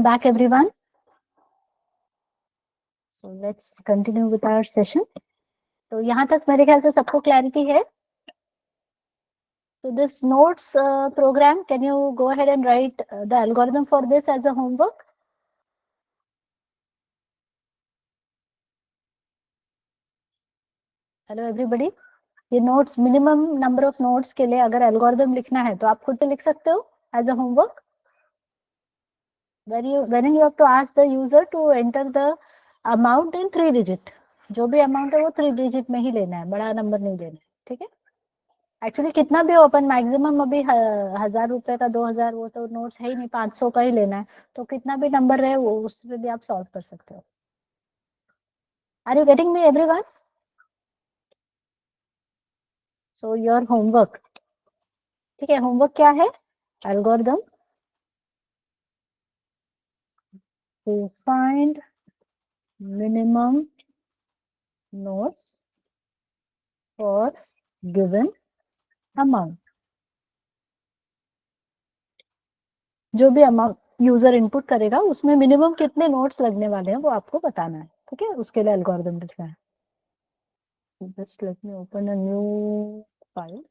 Welcome back everyone. So let's continue with our session. तो यहाँ तक मेरे ख्याल से सबको क्लैरिटी है. So this notes program, can you go ahead and write the algorithm for this as a homework? Hello everybody. ये notes, minimum number of notes के लिए अगर algorithm लिखना है तो आप खुद से लिख सकते हो as a homework. When you have to ask the user to enter the amount in 3 digit. जो भी amount है वो 3 digit में ही लेना है, बड़ा नंबर नहीं लेना है. ठीक है. एक्चुअली कितना भी ओपन मैक्सिमम अभी 1000 रुपए का 2000 वो तो नोट्स है ही नहीं, 500 का ही लेना है. तो कितना भी नंबर रहे वो उसमें भी आप सॉल्व कर सकते हो. Are you getting me everyone? So your homework, ठीक है, होमवर्क क्या है? Algorithm to find minimum notes for given amount. जो भी अमाउंट यूजर इनपुट करेगा उसमें मिनिमम कितने नोट्स लगने वाले हैं वो आपको बताना है. ठीक है, उसके लिए एल्गोरिथम लिखना है. Just let me open a new file.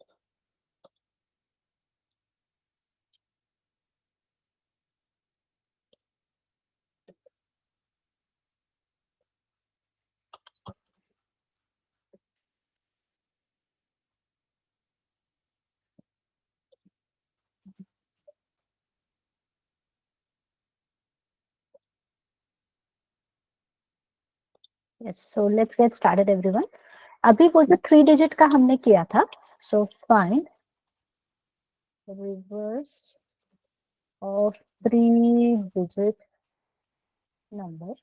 Yes, so let's get started everyone. अभी वो जो 3 डिजिट का हमने किया था, so find reverse of 3 digit number.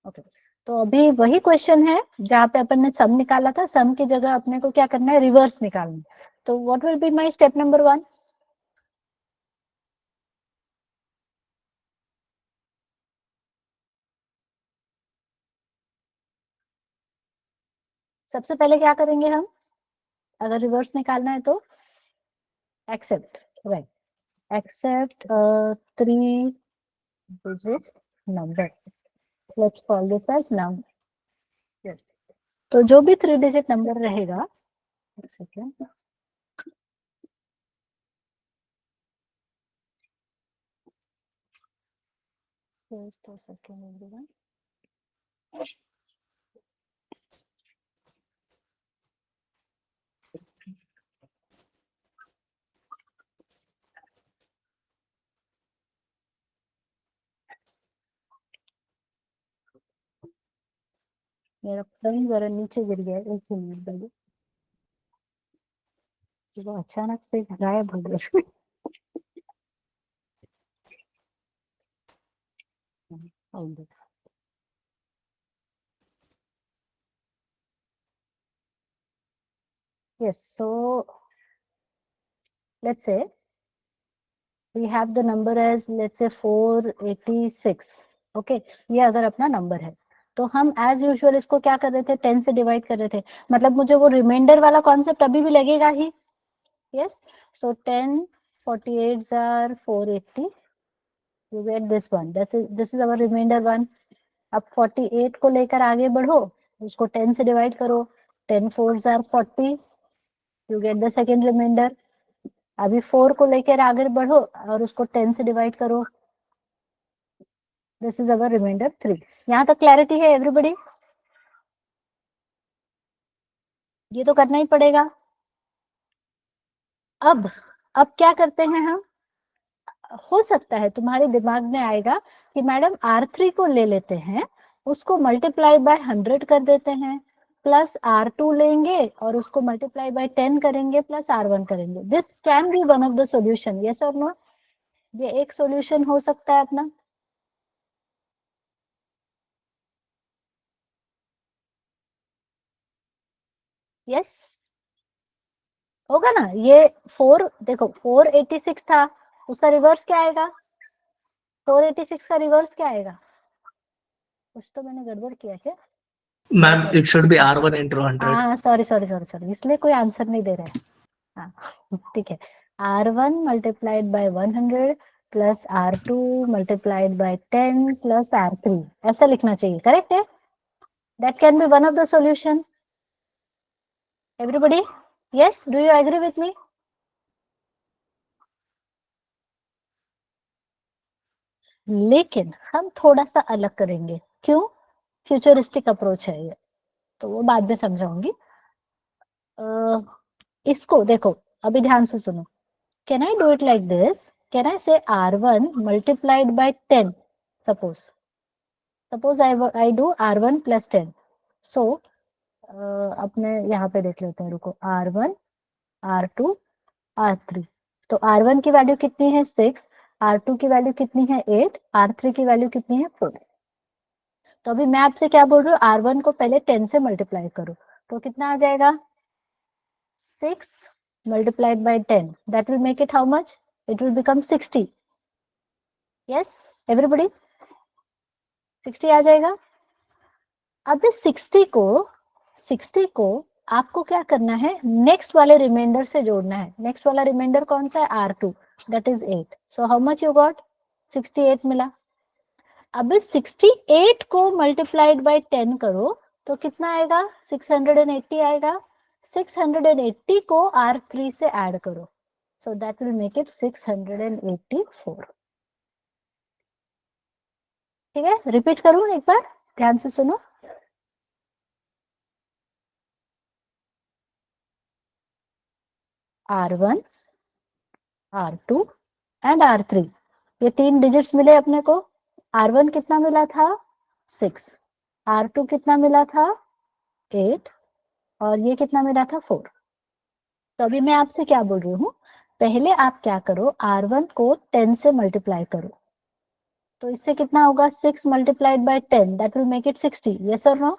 Okay, तो अभी वही क्वेश्चन है जहाँ पे अपन ने सम निकाला था. सम की जगह अपने को क्या करना है? रिवर्स निकालना है. तो what will be my step number 1? सबसे पहले क्या करेंगे हम? अगर रिवर्स निकालना है तो except, right, except 3 digit number. Let's call this as num. Yes. तो जो भी 3 डिजिट नंबर रहेगा, एक second, just a second everyone. मेरा पेन जरा नीचे गिर गया, एक मिनट दीजिए. वो अचानक से गायब हो गया. Yes, so let's say we have the number as let's say 486. okay, ये अगर अपना नंबर है तो हम एज यूजुअल इसको क्या कर रहे थे? 10 से डिवाइड कर रहे थे. मतलब मुझे वो रिमाइंडर वाला कॉन्सेप्ट अभी भी लगेगा ही. Yes, so 10 48 are 480. You get this one. This is our remainder one. अब 48 को लेकर आगे बढ़ो, उसको 10 से डिवाइड करो. 10 4s are 40. You get the second remainder. अभी 4 को लेकर आगे बढ़ो और उसको 10 से डिवाइड करो. This is our remainder 3. यहाँ तक क्लैरिटी है एवरीबॉडी? ये तो करना ही पड़ेगा. अब क्या करते हैं हम? हो सकता है तुम्हारे दिमाग में आएगा कि मैडम R3 को ले लेते हैं, उसको मल्टीप्लाई बाय 100 कर देते हैं, प्लस R2 लेंगे और उसको मल्टीप्लाई बाय 10 करेंगे, प्लस R1 करेंगे. This can be one of the solution. Yes और नो? ये एक सॉल्यूशन हो सकता है अपना. यस, होगा ना? ये 4 देखो 486 था, उसका रिवर्स क्या आएगा? 486 का रिवर्स क्या आएगा? कुछ तो मैंने गड़बड़ किया क्या? Ma'am it should be R1 into 100. हाँ, सॉरी, इसलिए कोई आंसर नहीं दे रहा है. हाँ, ठीक है. R1 multiplied by 100 plus R2 multiplied by 10 plus R3 ऐसा लिखना चाहिए, करेक्ट है? That can be one of the solution. Everybody, yes, do you agree with me? लेकिन हम थोड़ा सा अलग करेंगे, क्यों? फ्यूचरिस्टिक अप्रोच है ये, तो वो बाद में समझाऊंगी। इसको देखो, अभी ध्यान से सुनो। Can I do it like this? Can I से R1 multiplied by 10? Suppose I do R1 plus 10. So अपने यहाँ पे देख लेते हैं, रुको। R1, R2, R3। तो R1 की वैल्यू कितनी है 6, R2 की वैल्यू कितनी है 8, R3 की वैल्यू कितनी है 4। तो अभी मैं आपसे क्या बोल रही हूँ, R1 को पहले 10 से मल्टीप्लाई करो, तो कितना आ जाएगा? 6 multiplied by 10. That will make it how much? It will become 60. Yes, everybody? 60 आ जाएगा। अब इस 60 को आपको क्या करना है, नेक्स्ट वाले रिमाइंडर से जोड़ना है। नेक्स्ट वाला रिमाइंडर कौन सा है? R2, that is 8। So how much you got? 68 मिला। अब इस 68 को मल्टीप्लाइड बाय 10 करो तो कितना आएगा? 680 आएगा। 680 को R3 से ऐड करो, सो दैट विल मेक इट 684। ठीक है, रिपीट करूं एक बार, ध्यान से सुनो। R1, R2 एंड R3, ये 3 डिजिट्स मिले अपने को। R1 कितना मिला था? 6। R2 कितना मिला था? 8। और ये कितना मिला था? 4। तो अभी मैं आपसे क्या बोल रही हूँ, पहले आप क्या करो, R1 को 10 से मल्टीप्लाई करो। तो इससे कितना होगा? 6 multiplied by 10, that will make it 60. Yes or no?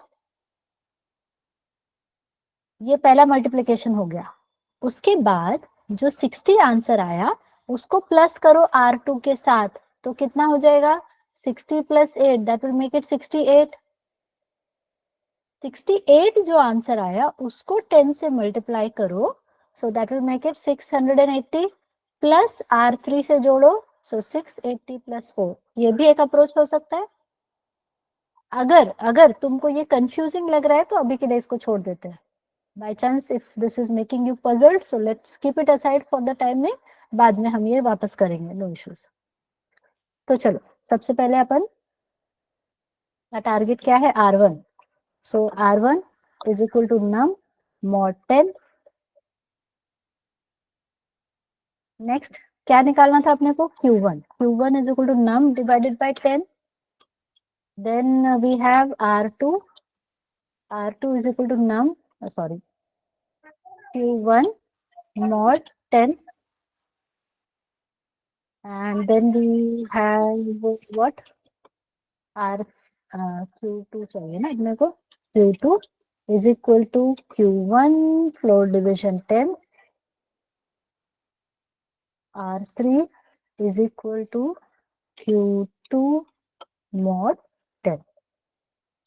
ये पहला मल्टीप्लिकेशन हो गया। उसके बाद जो 60 आंसर आया उसको प्लस करो R2 के साथ, तो कितना हो जाएगा? 60 plus 8, that will make it 68. 68 जो आंसर आया उसको 10 से मल्टीप्लाई करो, सो that will make it 680 plus R3 से जोड़ो, सो 680 प्लस 4। ये भी एक अप्रोच हो सकता है। अगर तुमको ये कंफ्यूजिंग लग रहा है तो अभी के लिए इसको छोड़ देते हैं। By chance if this is making you puzzled, so let's keep it aside for the time में, बाद में हम ये वापस करेंगे, नो इश्यूज। तो चलो, सबसे पहले अपन का टारगेट क्या है? R1। So R1 is equal to num mod 10। Next क्या निकालना था अपने को? Q1। Q1 is equal to num divided by 10. Then we have R2. R2 is equal to num, sorry, Q1 mod 10. And then we have what? R Q2 चाहिए ना अपने को। Q2 is equal to Q1 floor division 10. R3 is equal to Q2 mod 10.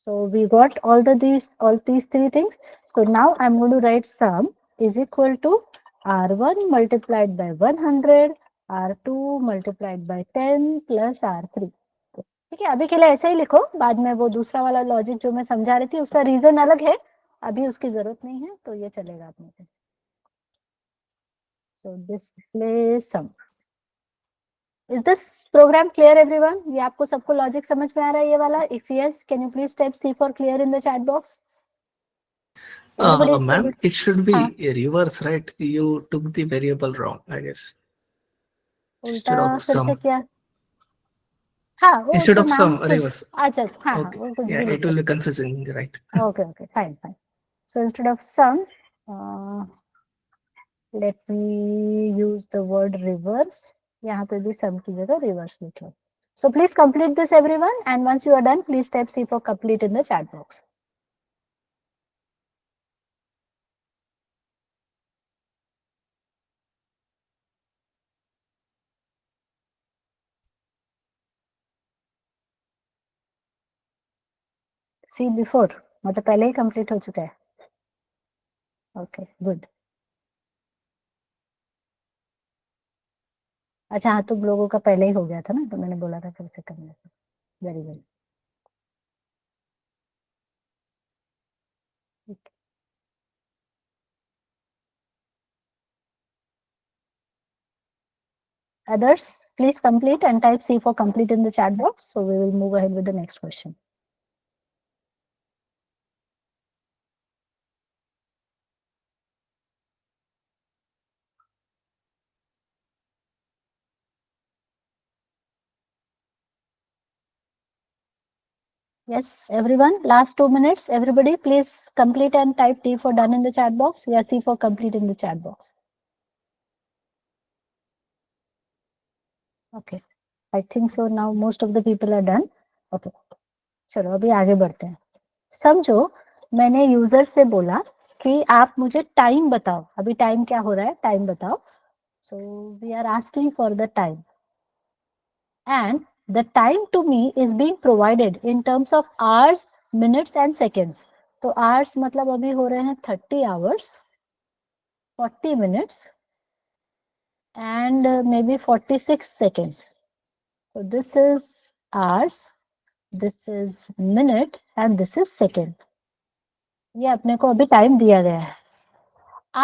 So we got all these three things. So now I'm going to write sum is equal to R1 multiplied by 100, R2 multiplied by 10 plus R3. ठीक है, अभी के लिए ऐसे ही लिखो, बाद में वो दूसरा वाला लॉजिक जो मैं समझा रही थी उसका रीजन अलग है, अभी उसकी जरूरत नहीं है, तो ये चलेगा अपने को। So display sum. Is this program clear everyone? ये आपको सबको लॉजिक समझ में आ रहा है ये वाला? If yes, can you please type C for clear in the chat box? Ma'am, it should हाँ, be a reverse, right? You took the variable wrong, I guess. उल्टा Instead of फिर से sum. क्या? हाँ, वो Instead तो of नाम sum, कुछ, reverse. अच्छा अच्छा, हाँ हाँ, Okay. वो कुछ Yeah, भी लिख it will be सकते confusing, right? हैं। Okay okay, fine fine. So instead of sum, let me use the word reverse. यहाँ पे भी sum की जगह reverse लिख लो। So please complete this everyone, and once you are done, please type C for complete in the chat box. See before, मतलब पहले ही complete हो चुका है। Okay, good. अच्छा हाँ, तुम लोगों का पहले ही हो गया था ना, तो मैंने बोला था फिर से करने को। Very well. Others, please complete and type C for complete in the chat box. So we will move ahead with the next question. Yes, everyone, last 2 minutes. Everybody, please complete and type T for done in the chat box. Yeah, C for complete in the chat box. Okay, I think so. Now most of the people are done. Okay, चलो अभी आगे बढ़ते हैं। समझो मैंने user से बोला कि आप मुझे टाइम बताओ, अभी टाइम क्या हो रहा है, टाइम बताओ। So we are asking for the time and the time to me is being provided in terms of hours, minutes and seconds. तो hours मतलब अभी हो रहे हैं 30 hours, 40 minutes and maybe 46 seconds. So this is hours, this is minute and this is second. ये अपने को अभी टाइम दिया गया है।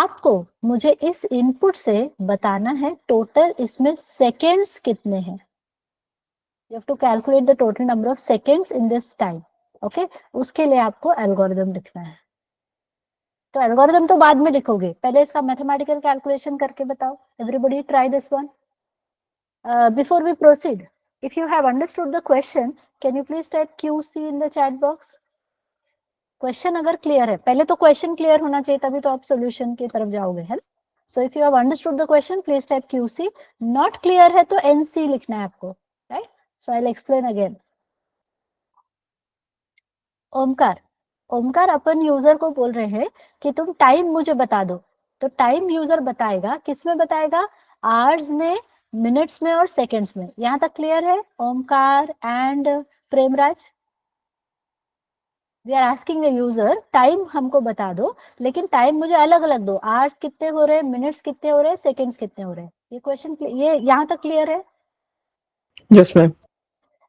आपको मुझे इस इनपुट से बताना है टोटल इसमें सेकेंड्स कितने हैं। You have to calculate the total number of seconds in this time. Okay, उसके लिए आपको एल्गोरिदम लिखना है। तो एल्गोरिदम तो बाद में लिखोगे, पहले इसका मैथमेटिकल कैलकुलेशन करके बताओ। Everybody try this one. Before we proceed, if you have understood the question, can you please type QC in the chat box? Question अगर क्लियर है, पहले तो क्वेश्चन क्लियर होना चाहिए तभी तो आप सोल्यूशन की तरफ जाओगे, है ना। So if you have understood the question please type QC। Not clear है तो NC लिखना है आपको, right. So I will explain again. Omkar, Omkar upon user को बोल रहे हैं कि तुम टाइम मुझे बता दो। तो टाइम यूजर बताएगा, किस में बताएगा, आवर्स में, मिनट्स में और सेकंड्स में। यहां तक क्लियर है Omkar and Premraj? We are asking the user time हमको बता दो, लेकिन टाइम मुझे अलग अलग दो, आवर्स कितने हो रहे हैं, मिनट्स कितने हो रहे हैं, सेकंड्स कितने हो रहे हैं। ये क्वेश्चन, ये यहां तक क्लियर है? Yes, ma'am.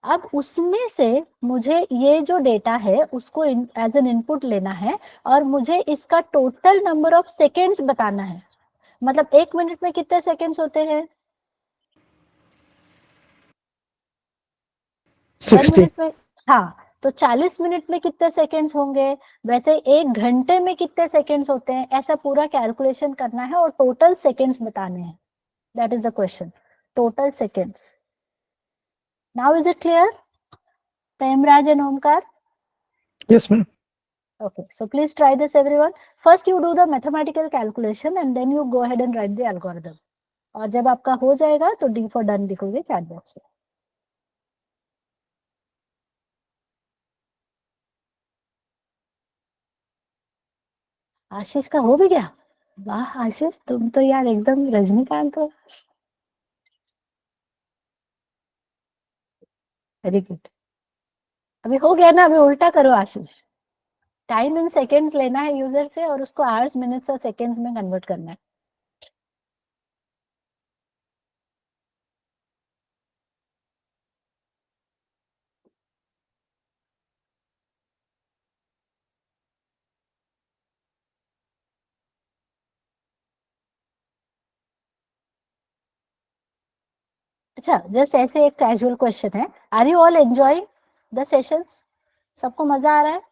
अब उसमें से मुझे ये जो डेटा है उसको एज एन इनपुट लेना है और मुझे इसका टोटल नंबर ऑफ सेकेंड्स बताना है। मतलब 1 मिनट में कितने सेकेंड्स होते हैं? 1 60. मिनट में, हाँ, तो 40 मिनट में कितने सेकेंड्स होंगे, वैसे 1 घंटे में कितने सेकेंड्स होते हैं, ऐसा पूरा कैलकुलेशन करना है और टोटल सेकेंड्स बताने हैं। That is the question, total seconds. Now is it clear Premraj and Omkar? Yes, ma'am. Okay, so please try this everyone. First you do the mathematical calculation and then you go ahead and write the algorithm. और जब आपका हो जाएगा तो D for done लिखोगे chat box में। आशीष का हो भी गया? वाह आशीष, तुम तो यार एकदम रजनीकांत हो। Very good. अभी हो गया ना, अभी उल्टा करो आशीष। टाइम इन सेकेंड्स लेना है यूजर से और उसको आवर्स, मिनट्स और सेकेंड्स में कन्वर्ट करना है। अच्छा, जस्ट ऐसे एक कैजुअल क्वेश्चन है, are you all enjoying the sessions? सबको मजा आ रहा है?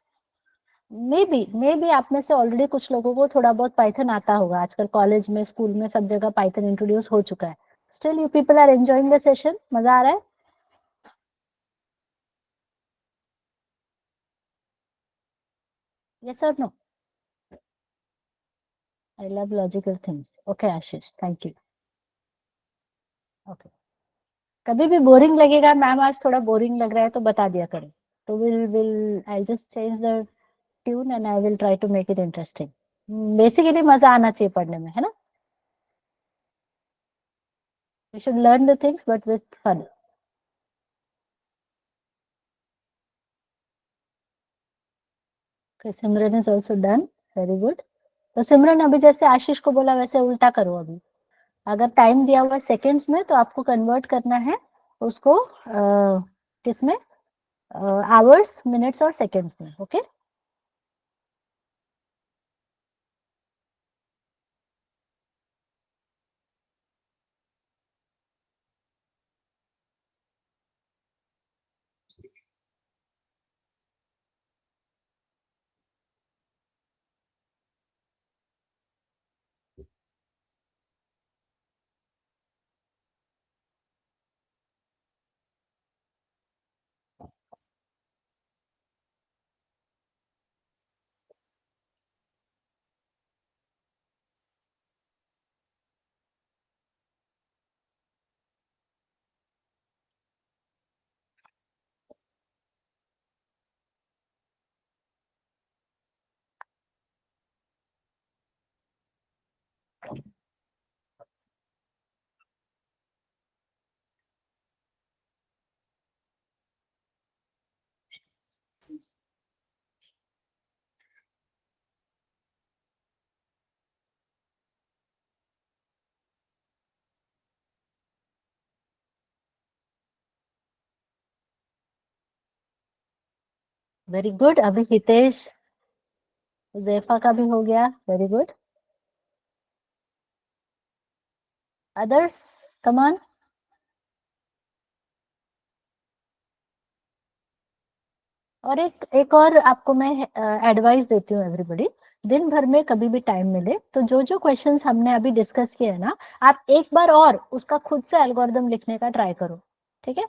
मे बी आप में से ऑलरेडी कुछ लोगों को थोड़ा बहुत पाइथन आता होगा, आजकल कॉलेज में, स्कूल में, सब जगह पाइथन इंट्रोड्यूस हो चुका है। Still you people are enjoying the session, मजा आ रहा है? यस और no? I love logical things. Okay Ashish, thank you. Okay, कभी भी बोरिंग लगेगा, मैम आज थोड़ा बोरिंग लग रहा है तो बता दिया करें, तो will I just change the tune and I will try to make it interesting. Basically मजा आना चाहिए पढ़ने में, है ना। We should learn the things but with fun. Simran is also done, very good. तो सिमरन अभी जैसे आशीष को बोला वैसे उल्टा करो अभी। अगर टाइम दिया हुआ है सेकेंड्स में तो आपको कन्वर्ट करना है उसको किसमें, आवर्स, मिनट्स और सेकेंड्स में. Okay very good. अभी हितेश जैफा का भी हो गया. Very good. Others come on. और एक और आपको मैं एडवाइस देती हूँ एवरीबॉडी, दिन भर में कभी भी टाइम मिले तो जो जो क्वेश्चंस हमने अभी डिस्कस किए हैं ना, आप एक बार और उसका खुद से एल्गोरिदम लिखने का ट्राई करो. ठीक है.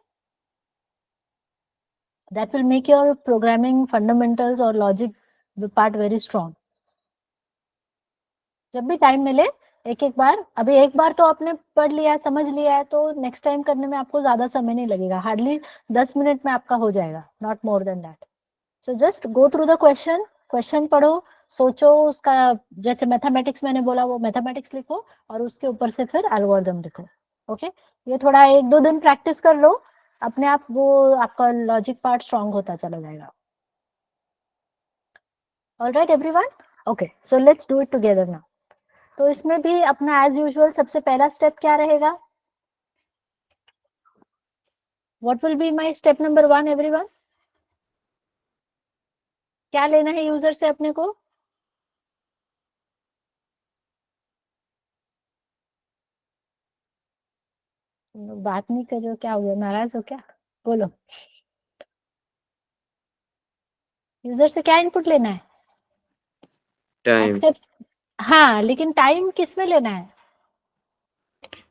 That will make your programming fundamentals और लॉजिक पार्ट वेरी स्ट्रॉन्ग. जब भी टाइम मिले एक एक बार, अभी एक बार तो आपने पढ़ लिया है, समझ लिया है, तो नेक्स्ट टाइम करने में आपको ज्यादा समय नहीं लगेगा. हार्डली 10 मिनट में आपका हो जाएगा, not more than that. So just go through the question, question पढ़ो, सोचो उसका, जैसे मैथमेटिक्स मैंने बोला वो मैथमेटिक्स लिखो और उसके ऊपर से फिर एल्गोरिदम लिखो. ओके ये थोड़ा 1-2 दिन प्रैक्टिस कर लो, अपने आप वो आपका लॉजिक पार्ट स्ट्रांग होता चला जाएगा. Alright everyone. Okay so let's do it together now. तो इसमें भी अपना एज यूजुअल सबसे पहला स्टेप क्या रहेगा? What will be my step number 1 everyone? क्या लेना है यूजर से अपने को? बात नहीं कर रहे हो, क्या हो गया, नाराज हो क्या? बोलो. यूजर से क्या इनपुट लेना है? टाइम. एक्सेप्ट. हाँ लेकिन टाइम किस में लेना है?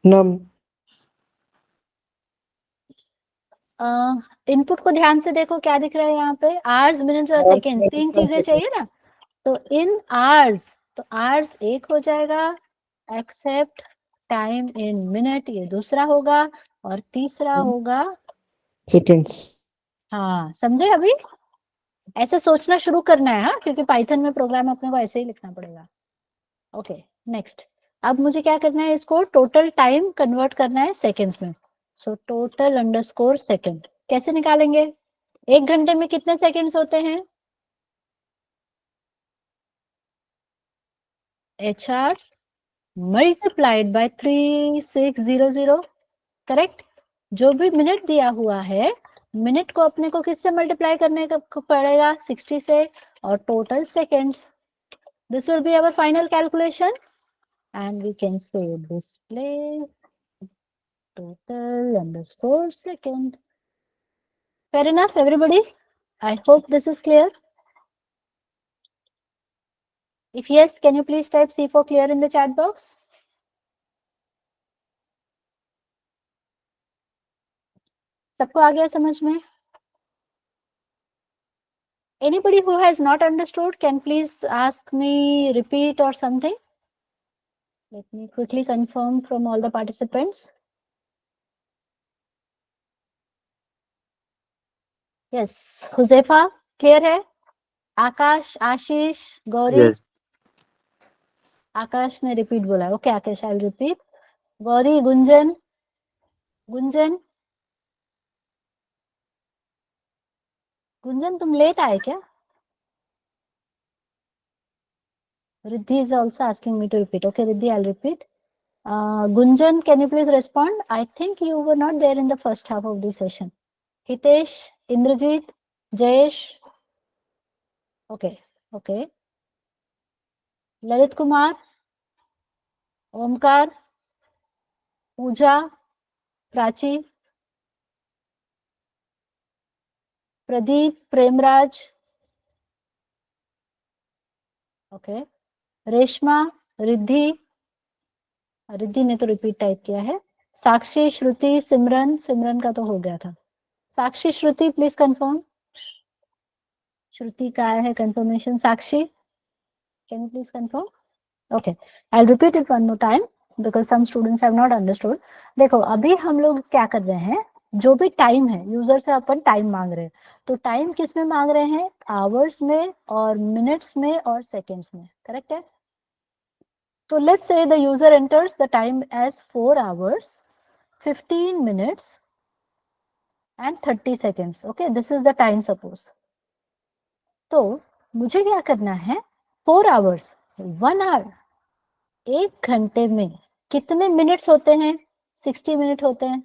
Num. इनपुट को ध्यान से देखो, क्या दिख रहा है यहाँ पे? आवर्स, मिनट्स और सेकेंड, तीन चीजें चाहिए ना. तो इन आवर्स, तो आवर्स एक हो जाएगा, एक्सेप्ट टाइम इन मिनट ये दूसरा होगा, और तीसरा होगा. Seconds. हाँ समझे अभी? ऐसे सोचना शुरू करना है, हाँ, क्योंकि पाइथन में प्रोग्राम अपने को ऐसे ही लिखना पड़ेगा. Okay next. अब मुझे क्या करना है, इसको टोटल टाइम कन्वर्ट करना है सेकेंड्स में. सो टोटल अंडरस्कोर सेकेंड कैसे निकालेंगे? एक घंटे में कितने सेकेंड्स होते हैं? HR multiplied by 3600. करेक्ट. जो भी मिनट दिया हुआ है, मिनट को अपने को किससे मल्टीप्लाई करने का पड़ेगा? 60 से. और total seconds, this will be our final calculation and we can say display total underscore second. Fair enough everybody? I hope this is clear. If yes, can you please type C4 clear in the chat box? सबको आ गया समझ में? Anybody who has not understood can please ask me repeat or something. Let me quickly confirm from all the participants. Yes, Huzefa clear है? आकाश, आशीष, Gauri. Yes. आकाश ने repeat बोला. Okay Akash, I repeat. Gauri, Gunjan, Gunjan, Gunjan तुम late आए क्या? Riddhi is also asking me to repeat. Okay, Riddhi, I'll repeat. Gunjan, can you please respond? I think you were not there in the first half of the session. Hitesh, Indrajit, Jayesh. Okay. Lalit Kumar, Omkar, Pooja, Prachi, Pradeep, Premraj, okay, Reshma, Riddhi ने तो repeat type किया है, साक्षी, श्रुति, सिमरन का तो हो गया था, साक्षी, श्रुति please confirm, श्रुति का आया है confirmation, Sakshi can you please confirm? Okay, I will repeat it one more time because some students have not understood. देखो अभी हम लोग क्या कर रहे हैं, जो भी टाइम है यूजर से अपन टाइम मांग रहे हैं, तो टाइम किस में मांग रहे हैं, आवर्स में और मिनट्स में और सेकेंड्स में, करेक्ट है? तो let's say the user enters the time as 4 hours 15 minutes and 30 seconds. Okay, this is the time suppose. तो मुझे क्या करना है, 4 hours 1 hour 1 घंटे में कितने मिनट्स होते हैं, 60 मिनट होते हैं,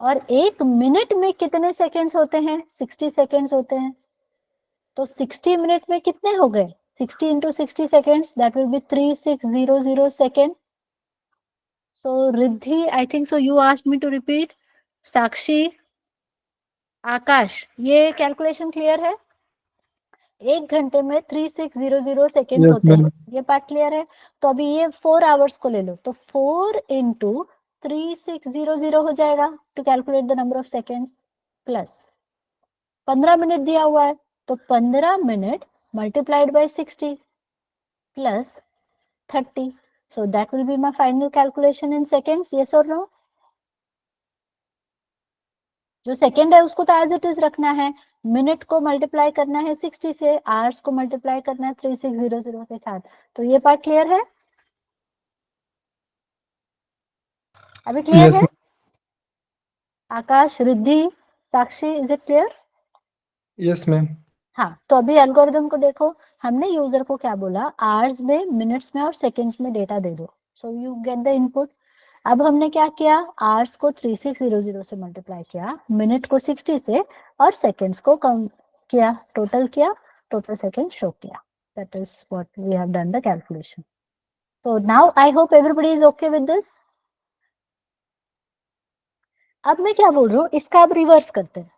और 1 मिनट में कितने सेकेंड्स होते हैं, 60 सेकेंड्स होते हैं। तो 60 मिनट में कितने हो गए, 60 into 60 seconds, that will be 3600 seconds. So Riddhi, I think so you asked me to repeat. साक्षी, आकाश, ये कैलकुलेशन क्लियर है? 1 घंटे में 3600 सेकेंड्स Yes, होते हैं, ma'am. ये पार्ट क्लियर है? तो अभी ये 4 आवर्स को ले लो, तो 4 into 3600 हो जाएगा to calculate the number of seconds, plus 15 minute दिया हुआ है, तो 15 मिनट मल्टीप्लाइड बाय 60 प्लस 30, so that will be my final calculation in seconds, yes or no? जो सेकेंड है उसको तो एज इट इज रखना है, मिनट को मल्टीप्लाई करना है 60 से, आवर्स को मल्टीप्लाई करना है 3600 के साथ। तो ये पार्ट क्लियर है? अभी क्लियर Yes, है? ma'am. Akash, Riddhi, Sakshi, is it clear? Yes, ma'am. हाँ, तो अभी एल्गोरिथम को देखो, हमने यूजर को क्या बोला, आवर्स में, मिनट्स में और सेकेंड्स में डेटा दे दो, so you get the input. अब हमने क्या किया, आवर्स को 3600 से मल्टीप्लाई किया, मिनट को 60 से, और सेकेंड्स को कम किया, टोटल सेकेंड शो किया। That is what we have done the calculation. So now I hope everybody is okay with this. अब मैं क्या बोल रहा हूँ, इसका अब रिवर्स करते हैं,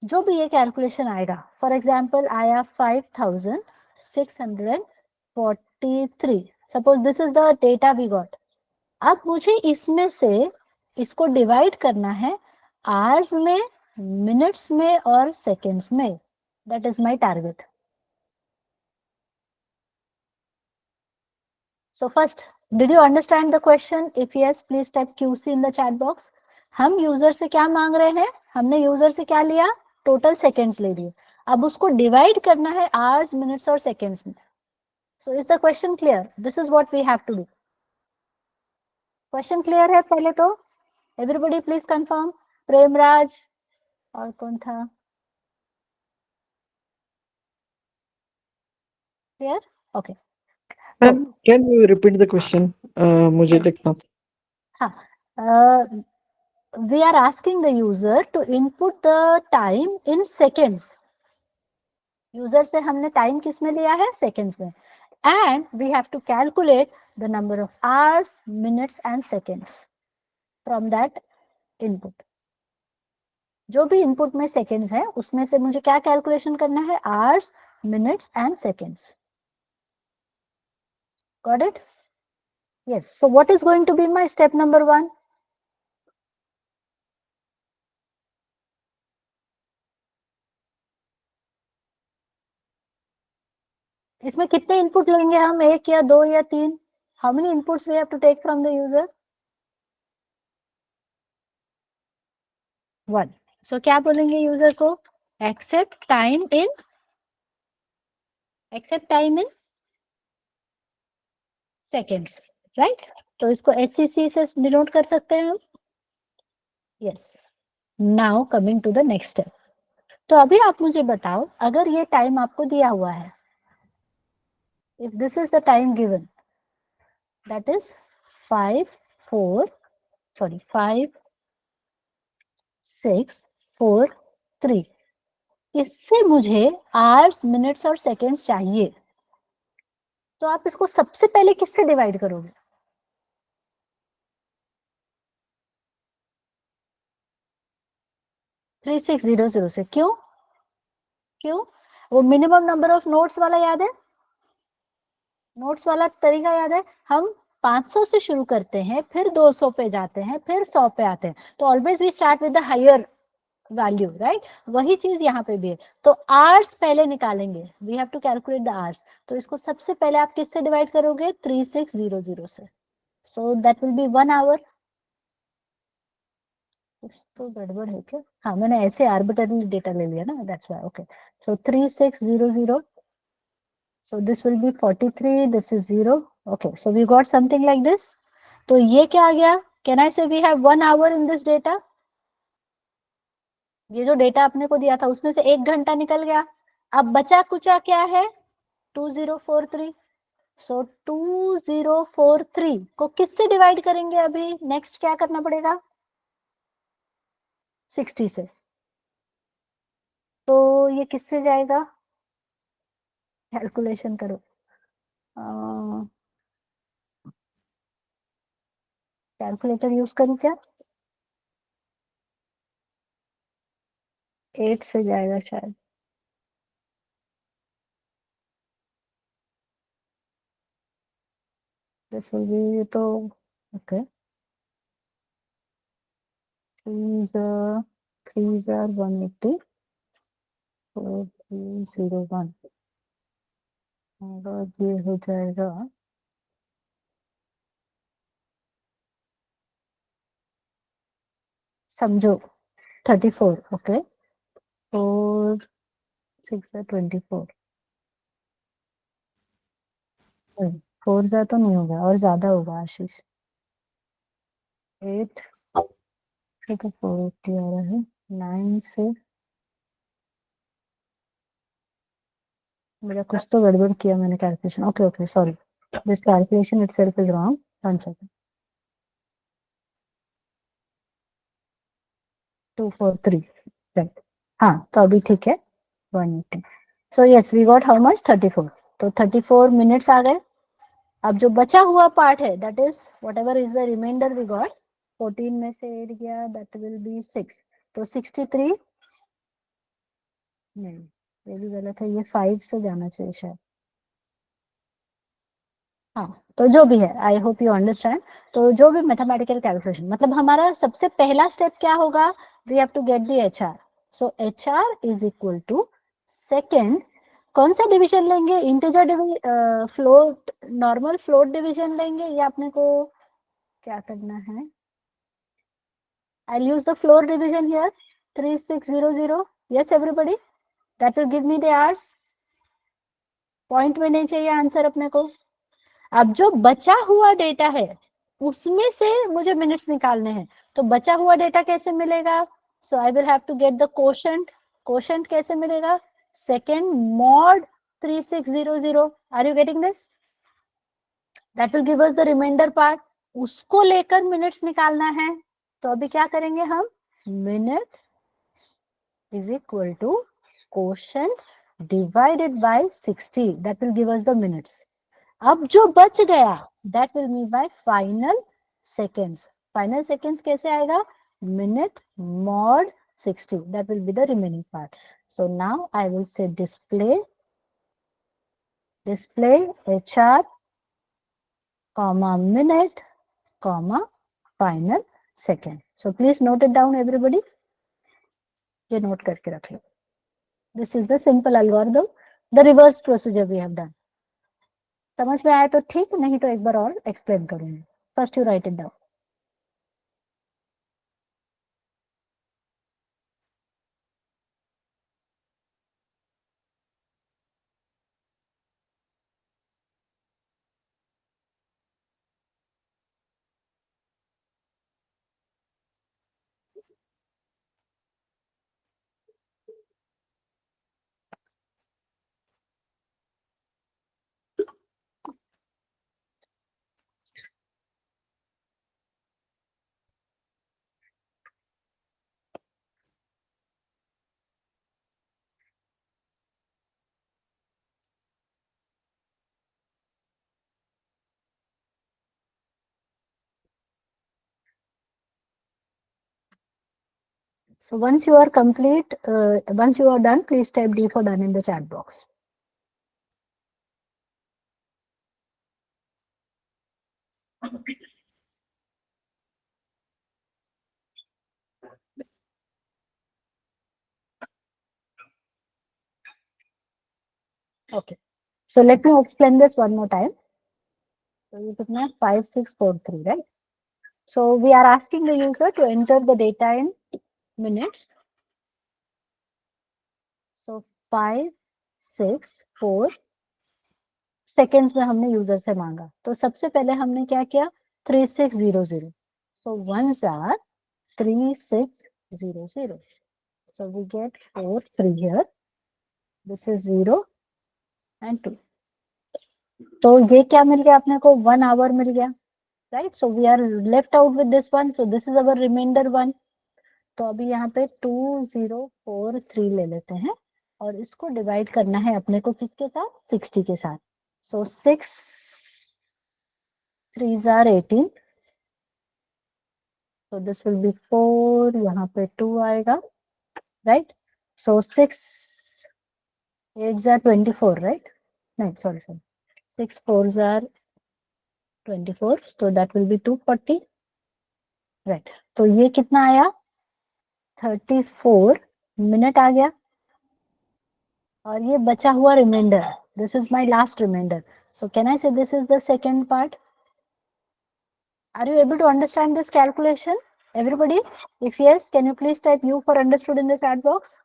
जो भी ये कैलकुलेशन आएगा, फॉर एग्जाम्पल आया 5643, suppose this is the data we got. अब मुझे इसमें से इसको डिवाइड करना है आवर्स में, मिनट्स में और सेकेंड्स में, that is my target. So first, did you understand the question? If yes please type QC in the chat box. हम यूजर से क्या मांग रहे हैं, हमने यूजर से क्या लिया, टोटल सेकेंड्स ले लिए, अब उसको डिवाइड करना है आवर्स, मिनट्स और सेकेंड्स में। So is the question clear? This is what we have to do. Question clear है पहले तो? Everybody please confirm. प्रेमराज और कौन था, clear? Okay. Ma'am, can you repeat the question? मुझे लिखना था। हाँ, we are asking the user to input the time in seconds. User से हमने टाइम किस में लिया है, सेकेंड्स में, and we have to calculate the number of hours, minutes and seconds from that input. जो भी इनपुट में सेकेंड्स है उसमें से मुझे क्या कैलकुलेशन करना है, hours, minutes and seconds. Got it? Yes. So what is going to be my step number 1? इसमें कितने इनपुट लेंगे हम, 1 या 2 या 3? How many inputs we have to take from the user? 1। So क्या बोलेंगे यूजर को, accept time in seconds, right? तो इसको SCC से डिनोट कर सकते हैं हम। Yes. Now coming to the next step. तो अभी आप मुझे बताओ, अगर ये टाइम आपको दिया हुआ है, if this is the time given, that is 5 4 sorry 5 6 4 3। इससे मुझे आवर्स, मिनट्स और सेकेंड्स चाहिए, तो आप इसको सबसे पहले किससे डिवाइड करोगे? थ्री सिक्स जीरो जीरो से। क्यों? वो मिनिमम नंबर ऑफ नोट्स वाला याद है? नोट्स वाला तरीका याद है? हम 500 से शुरू करते हैं, फिर 200 पे जाते हैं, फिर 100 पे आते हैं। तो always we start with the higher value, right? वही चीज यहाँ पे भी है। तो आवर्स पहले निकालेंगे, we have to calculate the hours. तो इसको सबसे पहले आप किससे डिवाइड करोगे? 3600 से। So that will be 1 hour. कुछ तो गड़बड़ है क्या? हाँ, मैंने ऐसे आर्बिट्ररी डेटा ले लिया ना, that's why. Okay, so 3600, so this will be 43, this is 0. Okay, so we got something like this. तो ये क्या आ गया? Can I say we have 1 hour in this data? ये जो डेटा आपने को दिया था उसमें से 1 घंटा निकल गया। अब बचा कुचा क्या है? 2043। सो 2043 को किससे डिवाइड करेंगे? अभी नेक्स्ट क्या करना पड़ेगा? 60 से। तो ये किससे जाएगा? कैलकुलेशन करो। कैलकुलेटर यूज करूं क्या? 8 से जाएगा शायद। दिस विल बी, तो ओके, 3s are 180, 4301, और ये हो जाएगा समझो 34। ओके, 4 6 24, 4 जा तो नहीं होगा, और ज्यादा होगा आशीष। 8 से तो 480 आ रहा है, 9 से मेरा कुछ तो गड़बड़ किया मैंने calculation. Okay okay, sorry, this calculation itself is wrong. 1 second. 243, right? हाँ, तो अभी ठीक है, 180। So yes, we got how much? 34। तो 34 मिनट्स आ गए। अब जो बचा हुआ पार्ट है, that is whatever is the remainder we got, 14 में से 8 गया, दैट विल बी 6। तो 63, नहीं ये भी गलत है, ये 5 से जाना चाहिए शायद। हाँ, तो जो भी है, आई होप यू अंडरस्टैंड। तो जो भी मैथमेटिकल कैलकुलेशन, मतलब हमारा सबसे पहला स्टेप क्या होगा? We have to get the H R. So H R is equal to second, कौन सा डिवीजन लेंगे? Integer float, normal float division लेंगे, या अपने को क्या करना है? I'll use the floor division here, 3600. Yes, everybody, that will give me the hours. Point में नहीं चाहिए आंसर अपने को। अब जो बचा हुआ डेटा है उसमें से मुझे मिनट्स निकालने हैं। तो बचा हुआ डेटा कैसे मिलेगा? So I will have to get the quotient. Quotient कैसे मिलेगा? Second mod 3600। Are you getting this? That will give us the remainder part. उसको लेकर मिनट्स निकालना है। तो अभी क्या करेंगे हम? Minute is equal to quotient divided by 60, that will give us the minutes. अब जो बच गया that will be by final seconds. Final seconds कैसे आएगा? minute mod 60, that will be the remaining part. So now I will say display HR comma minute comma final second. So please note it down everybody. ये note करके रख लो। This is the simple algorithm, the reverse procedure we have done. समझ में आया तो ठीक, नहीं तो एक बार और एक्सप्लेन करूंगी। First you right it down. So once you are complete, once you are done, please type D for done in the chat box. Okay. So let me explain this one more time. So you put 5643, right? So we are asking the user to enter the data in minutes. So 5, 6, 4 seconds में हमने user से मांगा. तो सबसे पहले हमने क्या किया 3600. So ones are 3600. So we get 4 3 here. This is 0 and 2. तो ये क्या मिल गया अपने को 1 hour मिल गया, right? So we are left out with this one. So this is our remainder one. तो अभी यहाँ पे 2043 ले लेते हैं और इसको डिवाइड करना है अपने को किसके साथ 60 के साथ. So 6 3s are 18. So this will be 4, यहाँ पे 2 आएगा, right? So 6 8s are 24, right? No, sorry. 6 4s are 24. So that will be 240, right? तो ये कितना आया 34 मिनट आ गया और ये बचा हुआ reminder. This is my last remainder. So can I say this is the second part? Are you able to understand this calculation, everybody? If yes, can you please type U for understood in the chat box?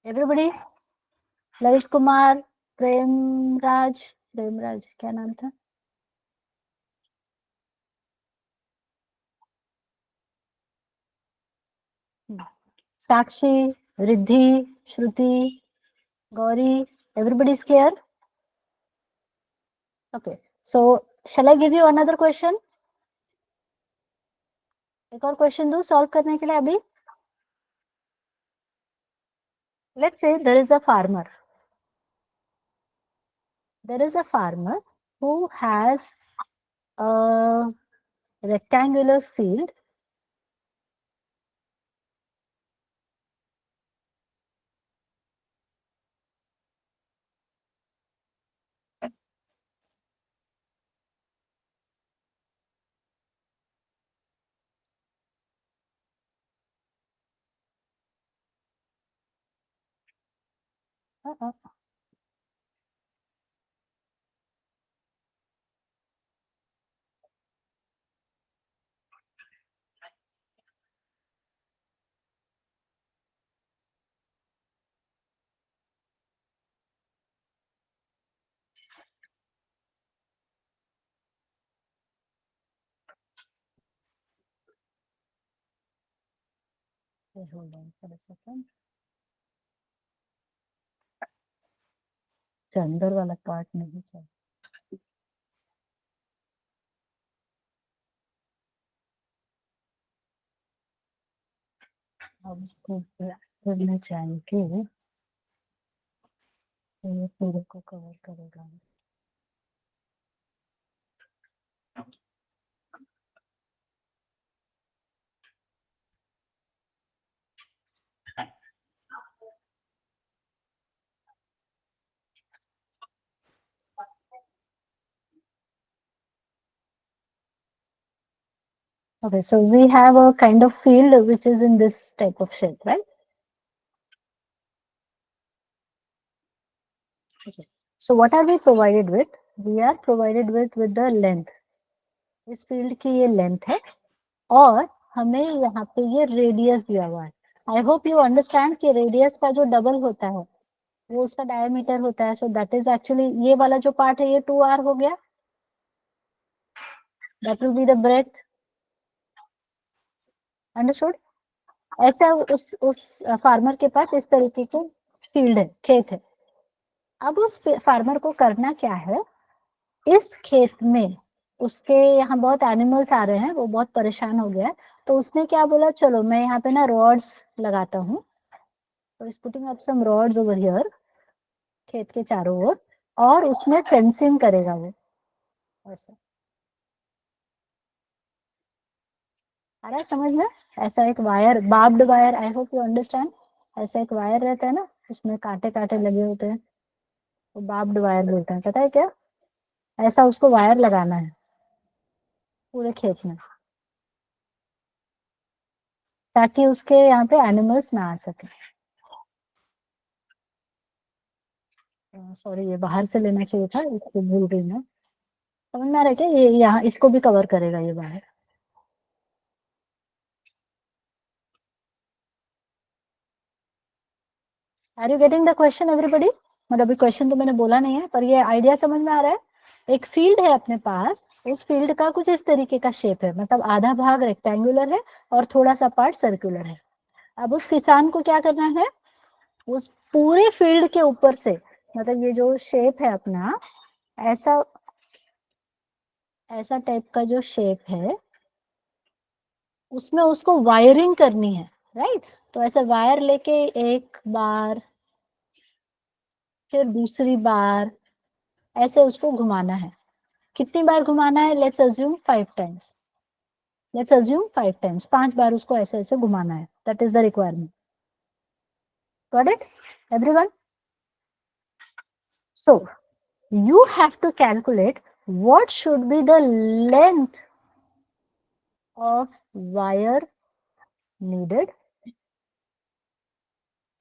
Everybody? Lalit Kumar, Premraj क्या नाम था? साक्षी, रिद्धि, श्रुति, Gauri, everybody is clear? Okay, so shall I give you another question? एक और question दूं solve करने के लिए अभी. Let's say there is a farmer. There is a farmer who has a rectangular field. Hold on for a second. अंदर वाला part नहीं चाहिए. अब इसको करना चाहेंगे तो ये पूरे को कवर करेगा. Okay, so we have a kind of field which is in this type of shape, right? Okay. So what are we provided with? We are provided with the length. इस फील्ड की ये length है और हमें यहाँ पे ये radius दिया हुआ है. आई होप यू अंडरस्टैंड कि रेडियस का जो डबल होता है वो उसका डायमीटर होता है. सो दैट इज एक्चुअली ये वाला जो पार्ट है ये 2r हो गया. That will be the breadth. Understood? ऐसा उस फार्मर के पास इस तरीके के फील्ड है, खेत है. अब उस फार्मर को करना क्या है, इस खेत में उसके यहाँ बहुत एनिमल्स आ रहे हैं, वो बहुत परेशान हो गया है. तो उसने क्या बोला, चलो मैं यहाँ पे ना रॉड्स लगाता हूँ. तो is putting up some rods over here खेत के चारों ओर और उसमें फेंसिंग करेगा वो ऐसा. आ रहा है समझ में? ऐसा एक wire, barbed wire, I hope you understand. ऐसा एक वायर रहता है ना, उसमें कांटे कांटे लगे होते हैं, तो बार्ब्ड वायर बोलते हैं, पता है क्या? ऐसा उसको वायर लगाना है पूरे खेत में, ताकि उसके यहाँ पे एनिमल्स ना आ सके। सॉरी, ये बाहर से लेना चाहिए था, इसको भूल गई मैं। समझ में आ रहा है क्या? ये यहाँ इसको भी कवर करेगा ये wire. Are you getting the question everybody? मतलब अभी क्वेश्चन तो मैंने बोला नहीं है, पर ये आइडिया समझ में आ रहा है। एक फील्ड है अपने पास, उस फील्ड का कुछ इस तरीके का शेप है, मतलब आधा भाग रेक्टेंगुलर है और थोड़ा सा पार्ट सर्कुलर है। अब उस किसान को क्या करना है, उस पूरे फील्ड के ऊपर से, मतलब ये जो शेप है अपना, ऐसा ऐसा टाइप का जो शेप है, उसमें उसको वायरिंग करनी है, राइट? तो ऐसे वायर लेके एक बार, फिर दूसरी बार, ऐसे उसको घुमाना है। कितनी बार घुमाना है? Let's assume 5 times. Let's assume 5 times, 5 बार उसको ऐसे ऐसे घुमाना है। That is the requirement. Got it everyone? So you have to calculate what should be the length of wire needed.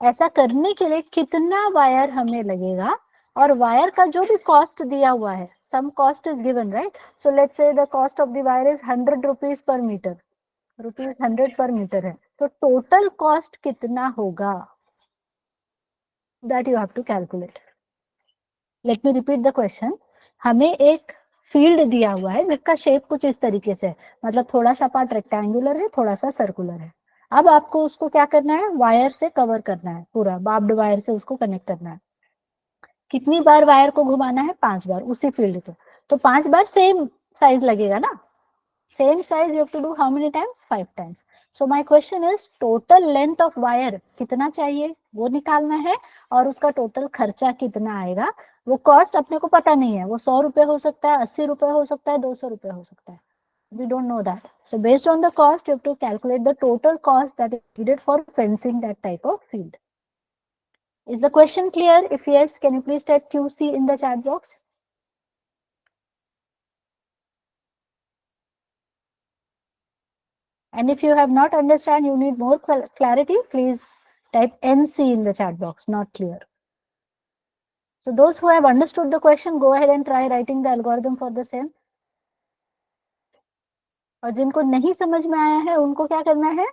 ऐसा करने के लिए कितना वायर हमें लगेगा, और वायर का जो भी कॉस्ट दिया हुआ है, some cost is given, right? So let's say the cost of the wire is 100 rupees per metre, rupees 100 per metre है, तो टोटल कॉस्ट कितना होगा, that you have to calculate. Let me repeat the question. हमें एक field दिया हुआ है जिसका शेप कुछ इस तरीके से है, मतलब थोड़ा सा पार्ट रेक्टेंगुलर है, थोड़ा सा सर्कुलर है। अब आपको उसको क्या करना है, वायर से कवर करना है, पूरा बार्ब्ड वायर से उसको कनेक्ट करना है। कितनी बार वायर को घुमाना है? 5 बार उसी फील्ड को। तो 5 बार सेम साइज लगेगा ना, same size you have to do how many times? 5 times. So my question is total length of wire कितना चाहिए वो निकालना है, और उसका टोटल खर्चा कितना आएगा। वो कॉस्ट अपने को पता नहीं है, वो 100 रुपए हो सकता है, 80 रुपए हो सकता है, 200 रुपए हो सकता है, we don't know that. So based on the cost you have to calculate the total cost that is needed for fencing that type of field. Is the question clear? If yes, can you please type QC in the chat box? And if you have not understand, you need more clarity, please type NC in the chat box, not clear. So those who have understood the question, go ahead and try writing the algorithm for the same. और जिनको नहीं समझ में आया है उनको क्या करना है?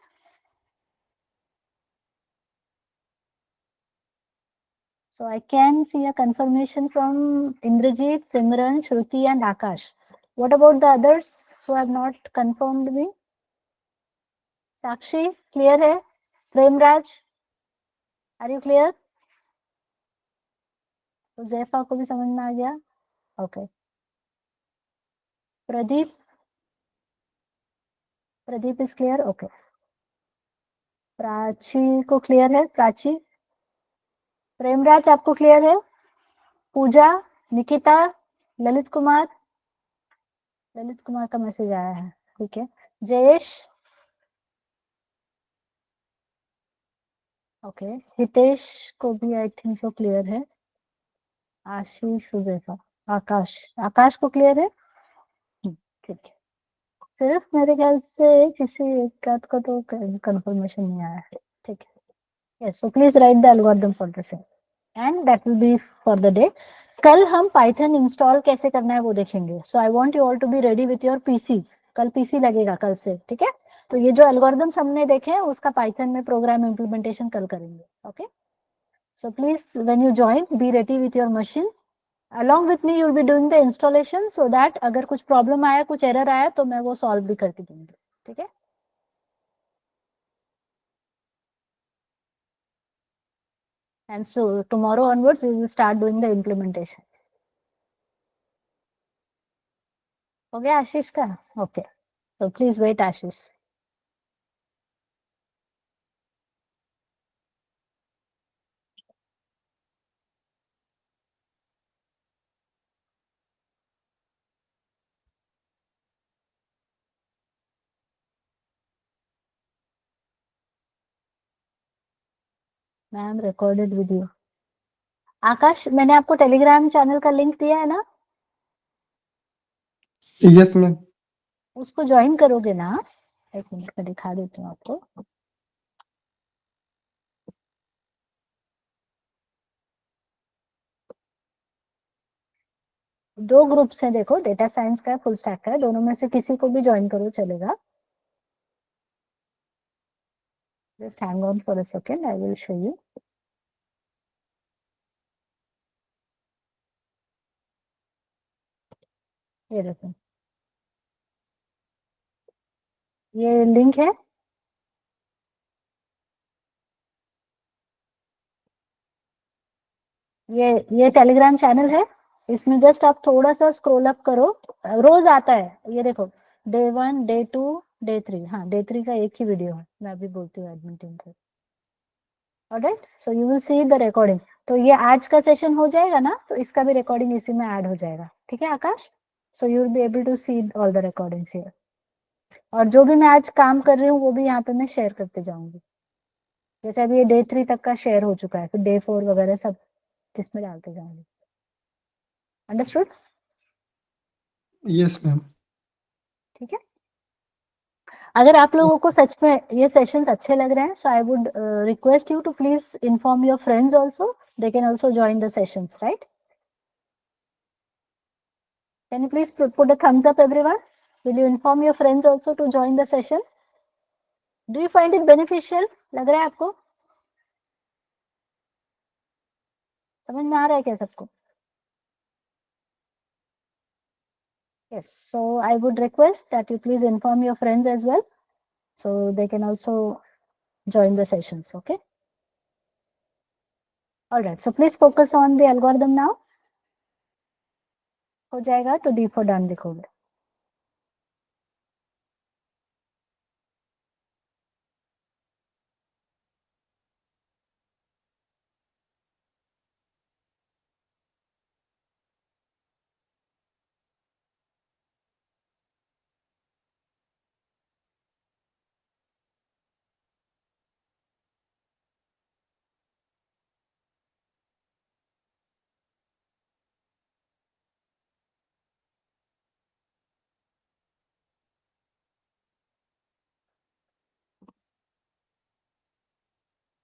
So I can see a confirmation from Indrajit, Simran, Shruti and Akash. What about the others who have not confirmed me? Sakshi, clear है? Premraj, are you clear? तो जैफा को भी समझ में आ गया? Okay. Pradeep, Pradeep is clear? Okay. Prachi को clear है? प्राची, प्रेमराज आपको क्लियर है? पूजा, निकिता, ललित कुमार, ललित कुमार का मैसेज आया है, ठीक है। जयेश, ओके। हितेश को भी आई थिंक सो क्लियर है। आशीष, हुजैफा, आकाश, आकाश को क्लियर है? ठीक है। सिर्फ मेरे ख्याल से किसी एक आध का तो कंफर्मेशन नहीं आया है, ठीक है। Yes, so please write the algorithm for the same and that will be for the day. कल हम पाइथन इंस्टॉल कैसे करना है वो देखेंगे। So I want you all to be ready with your PCs. कल पीसी लगेगा कल से, ठीक है। तो ये जो एल्गोरिथम्स हमने देखे हैं उसका पाइथन में प्रोग्राम इम्प्लीमेंटेशन कल करेंगे, okay. So please when you join B ready with your machine, along with me you'll be doing the installation so that अगर कुछ प्रॉब्लम आया, कुछ एरर आया तो मैं वो सॉल्व भी करके दूंगी, ठीक है। and so tomorrow onwards we will start doing the implementation. हो गया आशीष का? Okay, so please wait Ashish. Ma'am recorded video. Akash, मैंने आपको टेलीग्राम चैनल का लिंक दिया है ना, Yes, ma'am. उसको ज्वाइन करोगे ना? एक मिनट में दिखा देती हूँ आपको। दो ग्रुप्स हैं देखो, डेटा साइंस का है, फुल स्टैक का है, दोनों में से किसी को भी ज्वाइन करो चलेगा। Just hang on for a second, I will show you. ये देखो, ये लिंक है। ये टेलीग्राम चैनल है, इसमें जस्ट आप थोड़ा सा स्क्रॉल अप करो, रोज आता है, ये देखो, डे 1, डे 2, डे 3। हाँ, डे 3 का एक ही वीडियो है, मैं अभी बोलती हूँ एडमिन टीम को। Alright, so you will see the recording. तो ये आज का सेशन हो जाएगा ना, तो इसका भी रिकॉर्डिंग इसी में ऐड हो जाएगा, ठीक है Akash? So you will be able to see all the recordings here, और जो भी मैं आज काम कर रही हूँ वो भी यहाँ पे मैं शेयर करते जाऊंगी। जैसे अभी ये डे 3 तक का शेयर हो चुका है, फिर डे 4 वगैरह सब इसमें डालते जाऊंगी। अंडरस्टूड? Yes, ma'am. ठीक है। अगर आप लोगों को सच में ये सेशंस अच्छे लग रहे हैं, so I would request you to please inform your friends also, they can also join the sessions, right? Can you please put a thumbs up everyone? Will you inform your friends also to join the session? Do you find it beneficial? लग रहा है आपको? समझ में आ रहा है क्या सबको? Yes, so I would request that you please inform your friends as well, so they can also join the sessions, okay? All right, so please focus on the algorithm now. हो जाएगा तो D for done लिखोगे।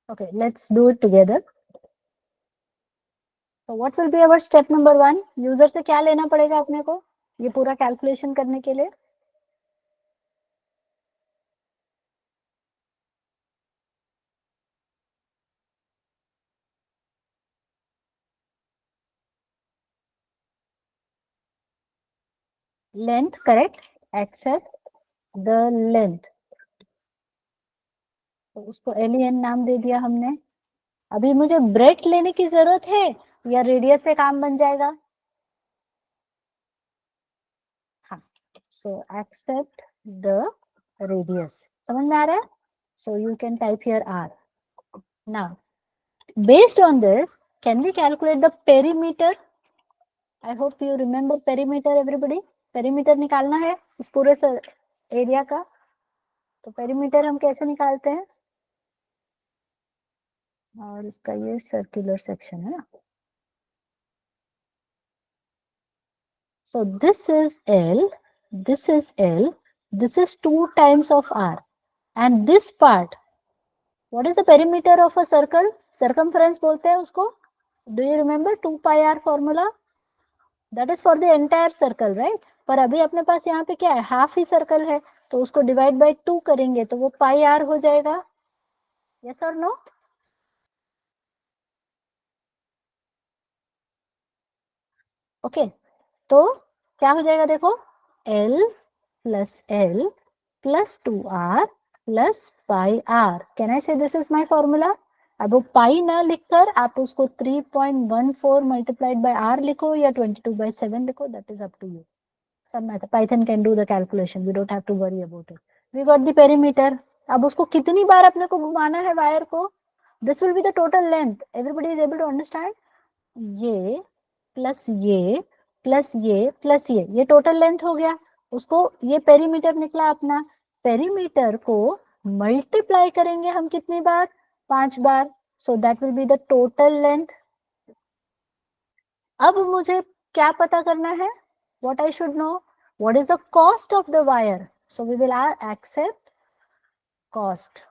Okay, let's do it together. So what will be our step number 1? User से क्या लेना पड़ेगा अपने को ये पूरा कैलकुलेशन करने के लिए? Length, correct, accept the length, तो उसको एलियन नाम दे दिया हमने। अभी मुझे ब्रेथ लेने की जरूरत है या रेडियस से काम बन जाएगा? हाँ, सो एक्सेप्ट द रेडियस, समझ में आ रहा है? So you can type here R. Now, based on this, can we calculate the perimeter? I hope you remember perimeter, everybody. Perimeter निकालना है इस पूरे एरिया का, तो perimeter हम कैसे निकालते हैं? और इसका ये सर्कुलर सेक्शन है ना। So this is L, this is L, this is 2 times of R, and this part, what is the perimeter of a circle? Circumference बोलते हैं उसको. Do you remember 2 pi R formula? That is for the entire circle, right? पर अभी अपने पास यहाँ पे क्या है, हाफ ही सर्कल है, तो उसको डिवाइड बाय 2 करेंगे तो वो पाई आर हो जाएगा। यस और नो? ओके, तो क्या हो जाएगा देखो, L plus L plus 2R plus pi R. Can I say this is my formula? अब वो पाई ना लिखकर आप उसको 3.14 मल्टीप्लाइड बाय आर लिखो या 22/7 लिखो, that is up to you. Some method, Python can do the calculation. We don't have to worry about it. We got the perimeter. अब उसको कितनी बार अपने को घुमाना है वायर को? This will be the total length. Everybody is able to understand? ये plus ये प्लस ये प्लस ये टोटल लेंथ हो गया। उसको ये पेरीमीटर निकला अपना। पेरीमीटर को मल्टीप्लाई करेंगे हम कितनी बार? 5 बार। so that will be the total length. अब मुझे क्या पता करना है? What I should know? What is the cost of the wire? So we will accept cost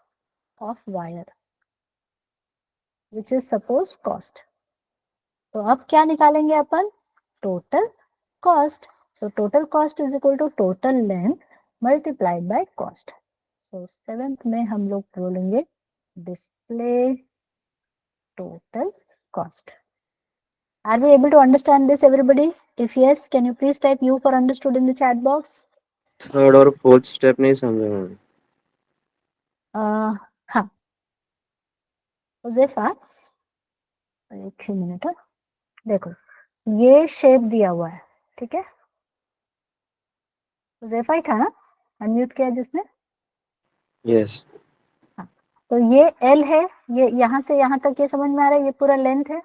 of wire, which is suppose cost. तो अब क्या निकालेंगे अपन? Total cost. So total cost is equal to total length multiplied by cost. So 7th में हम लोग बोलेंगे display total cost. Are we able to understand this, everybody? If yes, can you please type U for understood in the chat box? Third और fourth step नहीं समझा ma'am. हाँ, उज़ैफा, एक ही minute है। देखो, ये शेप दिया हुआ है, ठीक है? उज़ैफा ही था ना? अनम्यूट किया जिसने? यस। तो ये L है, ये यहाँ से यहाँ तक ये समझ में आ रहा है, ये पूरा लेंथ है।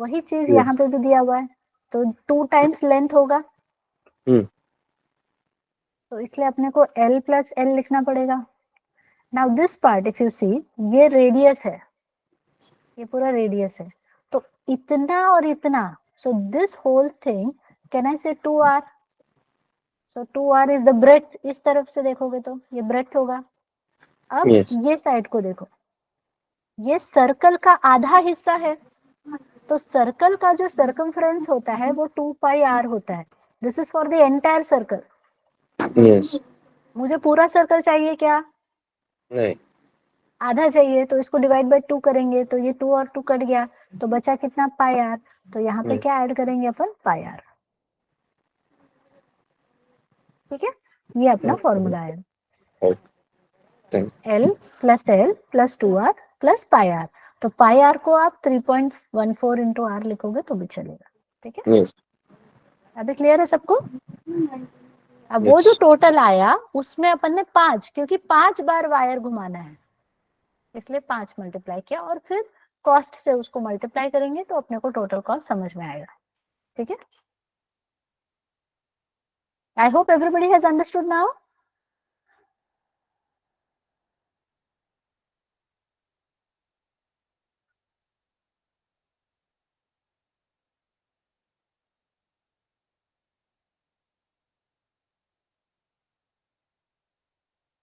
वही चीज यहाँ पे भी दिया हुआ है, तो 2 टाइम्स लेंथ होगा। तो इसलिए अपने को L प्लस L लिखना पड़ेगा। Now this part if you see, ये रेडियस है, ये पूरा रेडियस है, तो इतना और इतना, so this whole thing can I say 2r, so 2r is the breadth. इस तरफ से देखोगे तो ये ब्रेड्थ होगा। अब ये साइड को देखो, ये सर्कल का आधा हिस्सा है, तो सर्कल का जो सर्कमफ्रेंस होता है वो 2 पाई r होता है। This is for the entire circle. Yes. मुझे पूरा सर्कल चाहिए क्या? नहीं, आधा चाहिए, तो इसको डिवाइड बाय 2 करेंगे, तो ये 2 और 2 कट गया, तो बचा कितना? पाई r। तो यहाँ पे क्या ऐड करेंगे अपन? पाई r। ठीक है, ये अपना फॉर्मूला है। L प्लस 2r प्लस पाई r। तो पाई r को आप 3.14 इंटू r लिखोगे तो भी चलेगा। ठीक है, अभी क्लियर है सबको? अब वो जो टोटल आया उसमें अपन ने 5, क्योंकि 5 बार वायर घुमाना है इसलिए 5 मल्टीप्लाई किया, और फिर कॉस्ट से उसको मल्टीप्लाई करेंगे तो अपने को टोटल कॉस्ट समझ में आएगा। ठीक है, I hope everybody has understood now.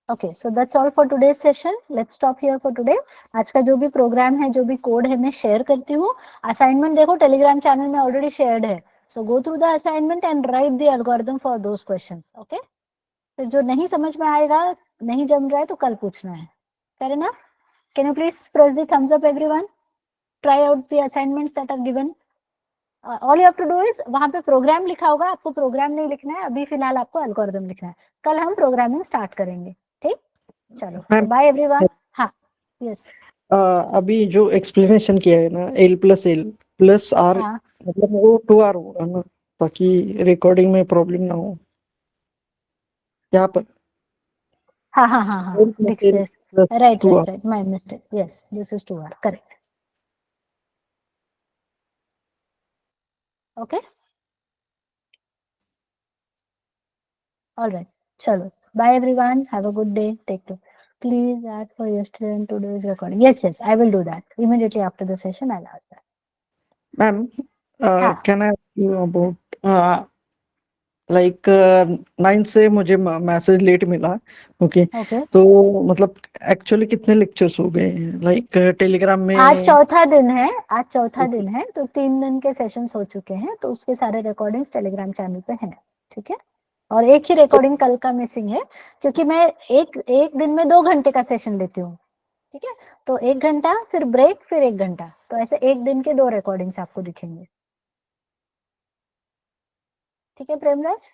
Okay, so that's all for today's session. Let's stop here for today. आज का जो भी प्रोग्राम है, जो भी कोड है, मैं शेयर करती हूँ। असाइनमेंट देखो टेलीग्राम चैनल में ऑलरेडी शेयर्ड है, so go through the assignment and write the algorithm for those questions. Okay, तो जो नहीं समझ में आएगा, नहीं जम रहा है तो कल पूछना है। Fair enough? Can you please press the thumbs up everyone? Try out the assignments that are given. All you have to do is, वहां पे प्रोग्राम लिखा होगा, आपको प्रोग्राम नहीं लिखना है अभी, फिलहाल आपको एल्गोरिथम लिखना है। कल हम प्रोग्रामिंग स्टार्ट करेंगे। ठीक, चलो बाय एवरीवन। हाँ, यस। अभी जो एक्सप्लेनेशन किया है ना, L plus L plus R, हाँ मतलब वो 2R होगा ना, ताकि रिकॉर्डिंग में प्रॉब्लम ना हो यहाँ पर। हाँ हाँ हाँ हाँ, L plus दिख L plus right 2R। Right right, my mistake. Yes, this is 2r, correct. Okay, alright, चलो bye everyone, have a good day, take care. Please add for yesterday and today's recording. Yes, yes, I will do that immediately after the session. I'll ask that. Ma'am, हाँ, can I ask you about like 9 से मुझे message late मिला। Okay, okay. तो मतलब actually कितने lectures हो गए हैं लाइक टेलीग्राम में? आज चौथा दिन है, आज चौथा दिन है, तो 3 दिन के सेशंस हो चुके हैं, तो उसके सारे रिकॉर्डिंग्स टेलीग्राम चैनल पे हैं। ठीक है, और एक ही रिकॉर्डिंग कल का मिसिंग है, क्योंकि मैं एक दिन में 2 घंटे का सेशन लेती हूँ। ठीक है, तो 1 घंटा, फिर ब्रेक, फिर 1 घंटा, तो ऐसे एक दिन के 2 रिकॉर्डिंग्स आपको दिखेंगे। ठीक है प्रेमराज?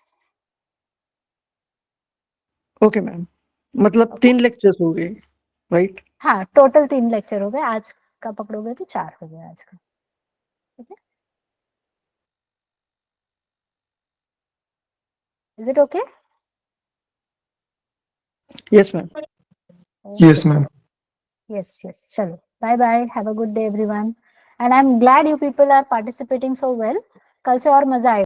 ओके मैम, मतलब ओके, 3 लेक्चर्स हो गए, राइट? हाँ, टोटल 3 लेक्चर हो गए, आज का पकड़ोगे तो 4 हो गए आज का। ठीक है, is it okay? Yes ma'am. Yes, ma'am. Yes, yes. Chalo. Bye bye. Have a good day, everyone. And I'm glad you people are participating so well. कल से और मजा आएगा।